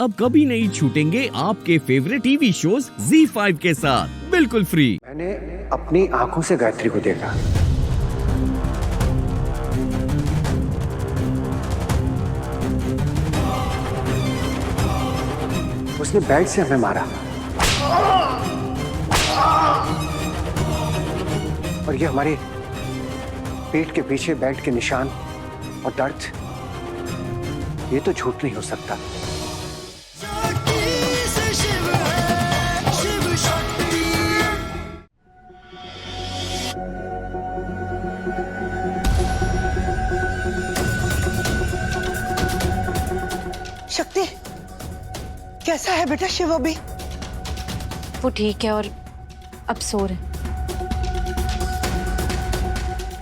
अब कभी नहीं छूटेंगे आपके फेवरेट टीवी शोज ZEE5 के साथ बिल्कुल फ्री। मैंने अपनी आंखों से गायत्री को देखा। उसने बेल्ट से हमें मारा और ये हमारे पेट के पीछे बेल्ट के निशान और दर्द, ये तो झूठ नहीं हो सकता। शक्ति, कैसा है बेटा शिव अभी? वो ठीक है और अब सो रहे,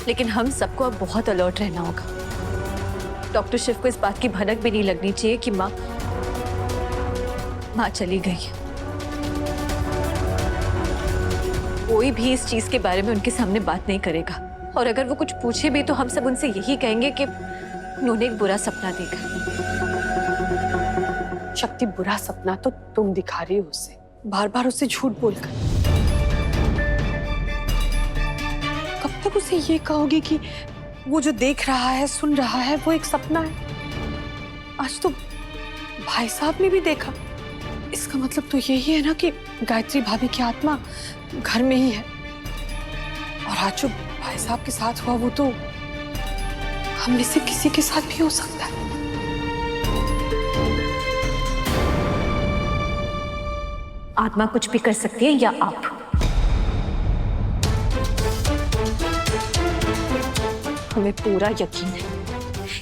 लेकिन हम सबको अब बहुत अलर्ट रहना होगा। डॉक्टर शिव को इस बात की भनक भी नहीं लगनी चाहिए कि माँ चली गई है। कोई भी इस चीज के बारे में उनके सामने बात नहीं करेगा, और अगर वो कुछ पूछे भी तो हम सब उनसे यही कहेंगे कि उन्होंने एक बुरा सपना देखा। शक्ति, बुरा सपना तो तुम दिखा रही हो उसे, बार बार उसे झूठ बोलकर। कब तक उसे ये कहोगे कि वो जो देख रहा है, सुन रहा है, वो एक सपना है? आज तो भाई साहब ने भी देखा। इसका मतलब तो यही है ना कि गायत्री भाभी की आत्मा घर में ही है। और आज जो भाई साहब के साथ हुआ वो तो हम में से किसी के साथ भी हो सकता है। आत्मा कुछ भी कर सकती है या आप। हमें पूरा यकीन है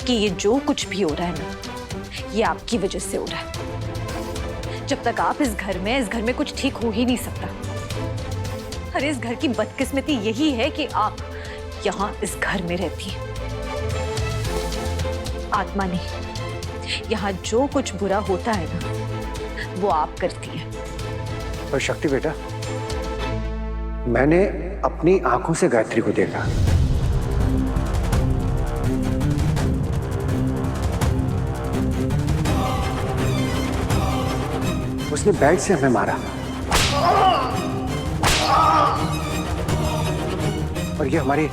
कि ये जो कुछ भी हो रहा है ना, ये आपकी वजह से हो रहा है। जब तक आप इस घर में कुछ ठीक हो ही नहीं सकता। अरे इस घर की बदकिस्मती यही है कि आप यहाँ इस घर में रहती हैं। आत्मा नहीं, यहाँ जो कुछ बुरा होता है ना, वो आप करती है। और शक्ति बेटा, मैंने अपनी आंखों से गायत्री को देखा। उसने बेल्ट से हमें मारा और ये हमारे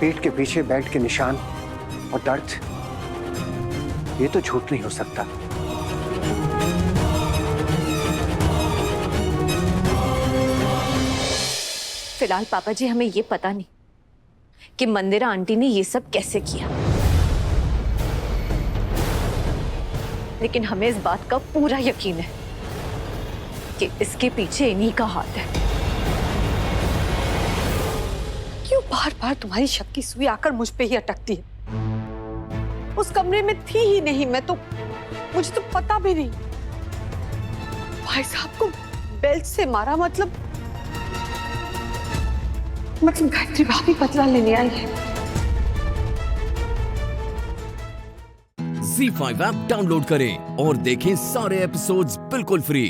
पेट के पीछे बेल्ट के निशान और दर्द, ये तो झूठ नहीं हो सकता। फिलहाल पापा जी, हमें ये पता नहीं कि मंदिरा आंटी ने ये सब कैसे किया, लेकिन हमें इस बात का पूरा यकीन है कि इसके पीछे इन्हीं का हाथ है। क्यों बार बार तुम्हारी शक की सुई आकर मुझ पे ही अटकती है? उस कमरे में थी ही नहीं मैं तो, मुझे तो पता भी नहीं। भाई साहब को बेल्ट से मारा मतलब गायत्री भाभी बदला लेने आई है। ZEE5 ऐप डाउनलोड करें और देखें सारे एपिसोड्स बिल्कुल फ्री।